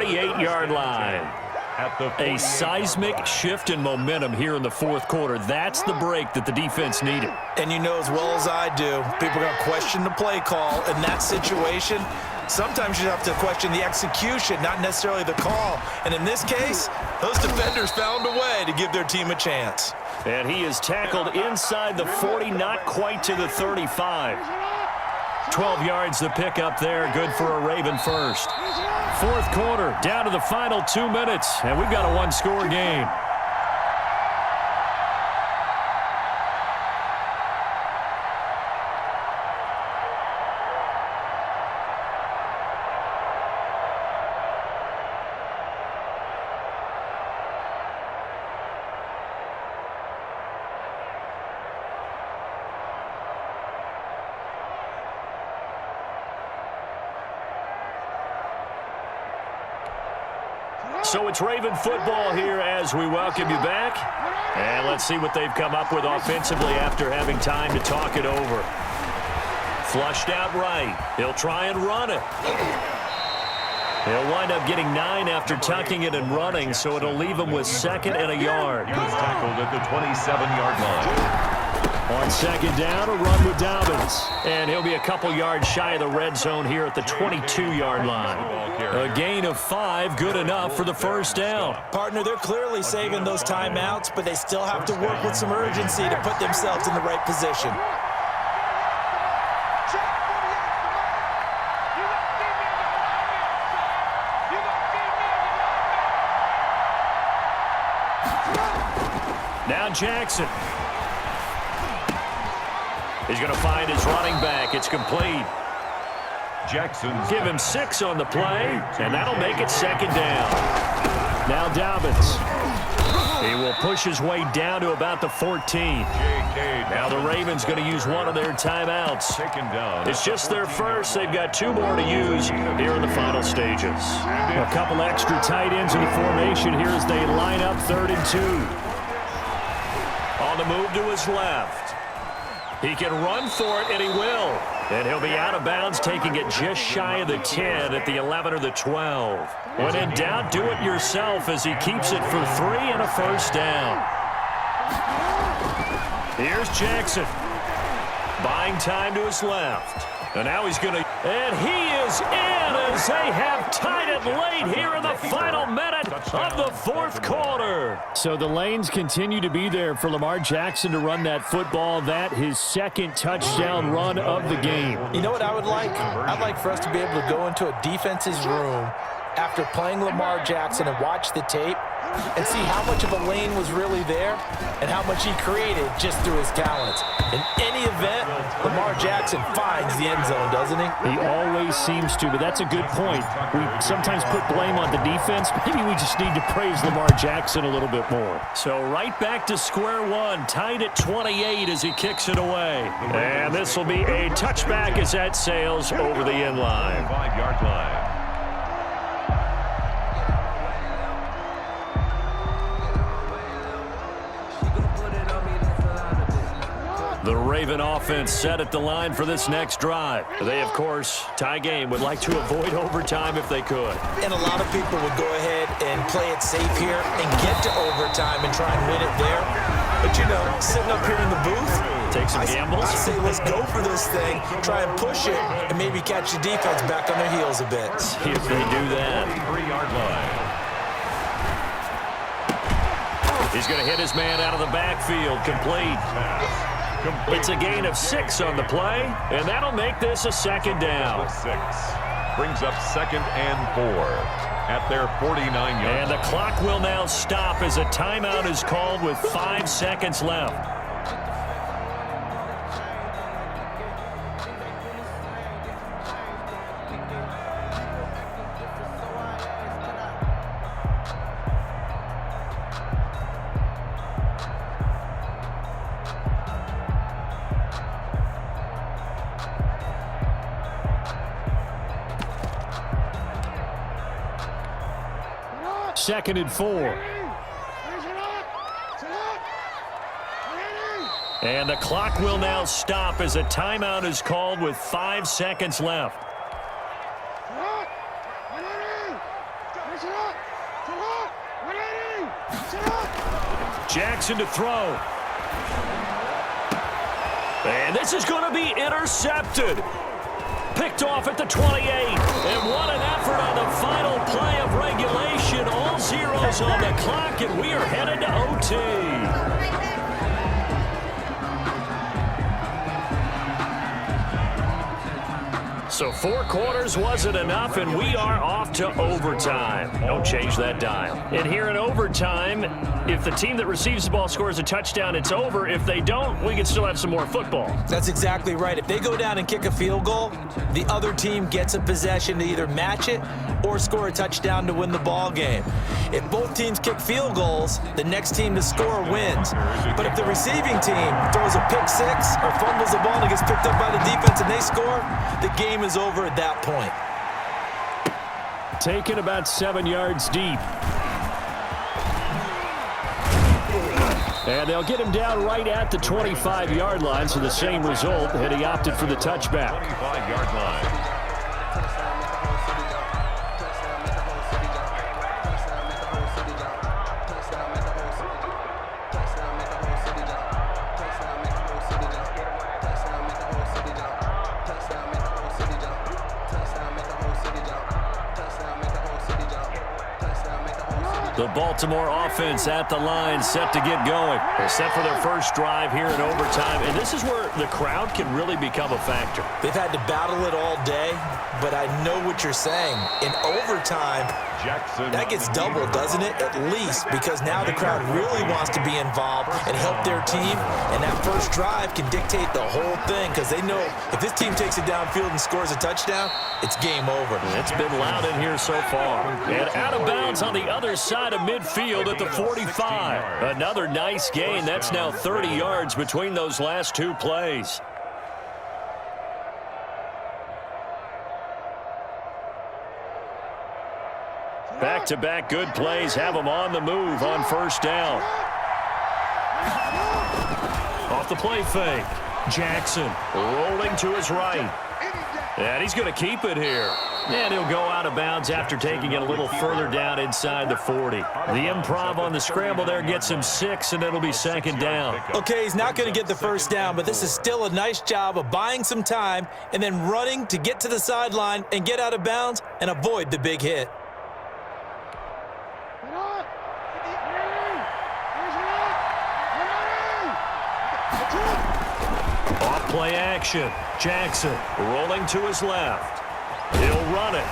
28-yard line. A seismic shift in momentum here in the fourth quarter. That's the break that the defense needed. And you know as well as I do, people are going to question the play call in that situation. Sometimes you have to question the execution, not necessarily the call. And in this case, those defenders found a way to give their team a chance. And he is tackled inside the 40, not quite to the 35. 12 yards to pick up there, good for a Raven first. Fourth quarter, down to the final 2 minutes, and we've got a one-score game. So it's Raven football here as we welcome you back. And let's see what they've come up with offensively after having time to talk it over. Flushed out right. He'll try and run it. He'll wind up getting 9 after tucking it and running, so it'll leave him with 2nd and a yard. He was tackled at the 27-yard line. On 2nd down, a run with Dobbins. And he'll be a couple yards shy of the red zone here at the 22-yard line. A gain of 5, good enough for the first down. Partner, they're clearly saving those timeouts, but they still have to work with some urgency to put themselves in the right position. Now Jackson. He's going to find his running back. It's complete. Give him 6 on the play, and that'll make it 2nd down. Now Dobbins. He will push his way down to about the 14. Now the Ravens going to use one of their timeouts. It's just their first. They've got 2 more to use here in the final stages. A couple extra tight ends in the formation here as they line up 3rd and 2. On the move to his left. He can run for it, and he will. And he'll be out of bounds, taking it just shy of the 10 at the 11 or the 12. When in doubt, do it yourself as he keeps it for 3 and a first down. Here's Jackson. Buying time to his left. And now he's going to... And he is in as they have tied it late here in the final minute of the fourth quarter. So the lanes continue to be there for Lamar Jackson to run that football. That his 2nd touchdown run of the game. You know what I would like? I'd like for us to be able to go into a defense's room after playing Lamar Jackson and watch the tape and see how much of a lane was really there and how much he created just through his talents. In any event, Lamar Jackson finds the end zone, doesn't he? He always seems to, but that's a good point. We sometimes put blame on the defense. Maybe we just need to praise Lamar Jackson a little bit more. So right back to square one, tied at 28 as he kicks it away. And this will be a touchback as that sails over the end line. 5-yard line. The Raven offense set at the line for this next drive. They, of course, tie game, would like to avoid overtime if they could. And a lot of people would go ahead and play it safe here and get to overtime and try and win it there. But, you know, sitting up here in the booth, take some gambles. I say let's go for this thing, try and push it, and maybe catch the defense back on their heels a bit. See if they do that. 3-yard line. He's going to hit his man out of the backfield, complete. It's a gain of 6 on the play, and that'll make this a 2nd down. 6 brings up 2nd and 4 at their 49-yard line. And the clock will now stop as a timeout is called with 5 seconds left. Second and 4. And the clock will now stop as a timeout is called with 5 seconds left. Jackson to throw. And this is going to be intercepted. Picked off at the 28. And what an effort on the final play of regulation. All zeros on the clock, and we are headed to OT. So 4 quarters wasn't enough, and we are off to overtime. Don't change that dial. And here in overtime, if the team that receives the ball scores a touchdown, it's over. If they don't, we can still have some more football. That's exactly right. If they go down and kick a field goal, the other team gets a possession to either match it or score a touchdown to win the ball game. If both teams kick field goals, the next team to score wins. But if the receiving team throws a pick six or fumbles the ball and gets picked up by the defense and they score, the game is over at that point. Taken about 7 yards deep. And they'll get him down right at the 25-yard line, so the same result, and he opted for the touchback. 25-yard line. The Baltimore offense at the line, set to get going. They're set for their first drive here in overtime, and this is where the crowd can really become a factor. They've had to battle it all day, but I know what you're saying. In overtime, Jackson, that gets doubled, doesn't it? At least, because now the crowd really wants to be involved and help their team, and that first drive can dictate the whole thing, because they know if this team takes it downfield and scores a touchdown, it's game over. It's been loud in here so far. And out of bounds on the other side of midfield at the 45. Another nice gain. That's now 30 yards between those last 2 plays. Back-to-back good plays have them on the move on first down. Off the play fake. Jackson rolling to his right. And he's going to keep it here. And he'll go out of bounds after taking it a little further down inside the 40. The improv on the scramble there gets him 6, and it'll be second down. Okay, he's not going to get the first down, but this is still a nice job of buying some time and then running to get to the sideline and get out of bounds and avoid the big hit. Play action. Jackson rolling to his left. He'll run it.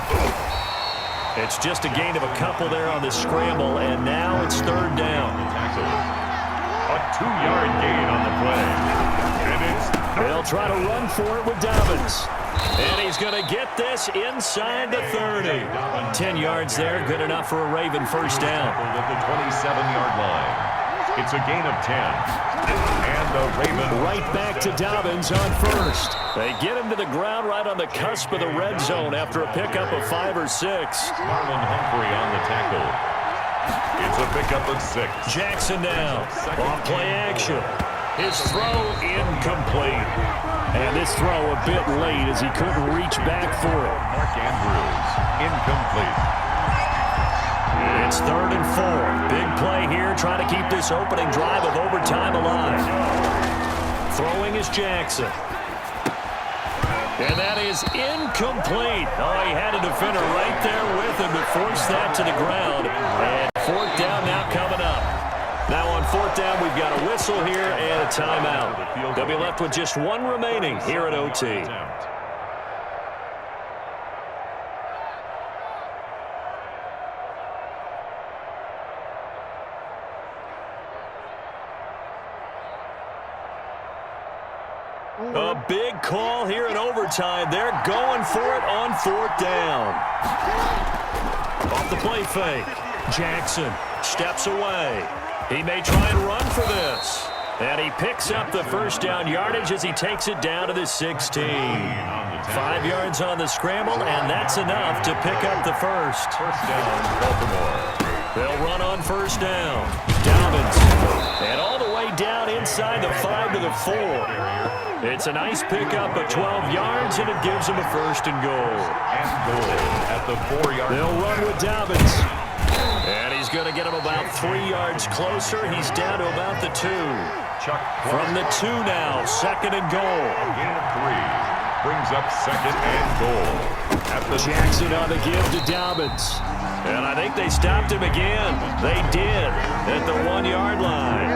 It's just a gain of a couple there on the scramble, and now it's third down. A 2-yard gain on the play. And it's They'll try to run for it with Dobbins. And he's going to get this inside the 30. 10 yards there, good enough for a Raven first down. At the 27-yard line. It's a gain of 10. And the Raven right back to Dobbins on first. They get him to the ground right on the cusp of the red zone after a pickup of 5 or 6. Marlon Humphrey on the tackle. It's a pickup of 6. Jackson now. Off play action. His throw incomplete. And this throw a bit late as he couldn't reach back for it. Mark Andrews, incomplete. It's 3rd and 4. Big play here, trying to keep this opening drive of overtime alive. Throwing is Jackson. And that is incomplete. Oh, he had a defender right there with him to force that to the ground. And 4th down now coming up. Now on 4th down, we've got a whistle here and a timeout. They'll be left with just 1 remaining here at OT. A big call here in overtime. They're going for it on 4th down. Off the play fake. Jackson steps away. He may try and run for this. And he picks up the first down yardage as he takes it down to the 16. 5 yards on the scramble, and that's enough to pick up the first. First down, Baltimore. They'll run on first down. Dobbins. And all the way down inside the 5 to the 4. It's a nice pickup of 12 yards, and it gives them a 1st and goal. And goal at the 4-yard line. They'll run with Dobbins. And he's going to get him about 3 yards closer. He's down to about the 2. Chuck From the 2 now, 2nd and goal. Gain of 3. Brings up 2nd and goal. At the Jackson on the give to Dobbins. And I think they stopped him again. They did at the 1-yard line.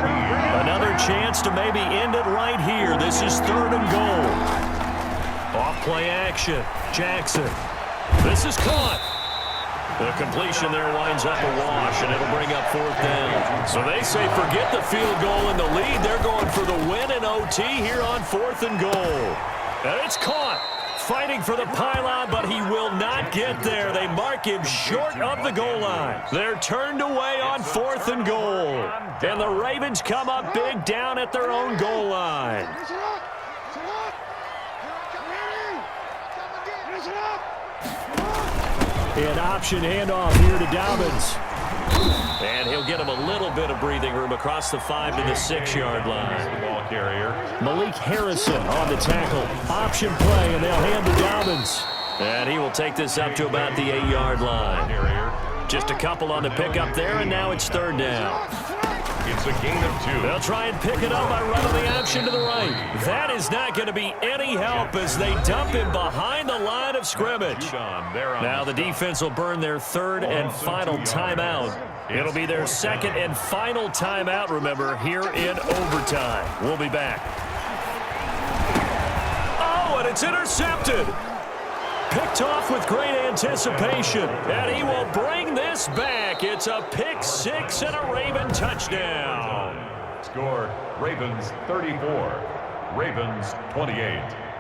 Another chance to maybe end it right here. This is 3rd and goal. Off-play action. Jackson. This is caught. The completion there winds up a wash, and it'll bring up 4th down. So they say forget the field goal in the lead. They're going for the win in OT here on 4th and goal. And it's caught. Fighting for the pylon, but he will not get there. They mark him short of the goal line. They're turned away on 4th and goal. And the Ravens come up big down at their own goal line. An option handoff here to Dobbins. And he'll get him a little bit of breathing room across the 5 to the 6-yard line. ball carrier. Malik Harrison on the tackle. Option play, and they'll hand to Dobbins. And he will take this up to about the 8-yard line. Just a couple on the pickup there, and now it's 3rd down. It's a gain of 2. They'll try and pick it up by running the option to the right. That is not going to be any help as they dump him behind the line of scrimmage. Now the defense will burn their 3rd and final timeout. It'll be their 2nd and final timeout, remember, here in overtime. We'll be back. Oh, and it's intercepted. Picked off with great anticipation, and he will bring this back. It's a pick 6 and a Raven touchdown. Score, Ravens 34, Ravens 28.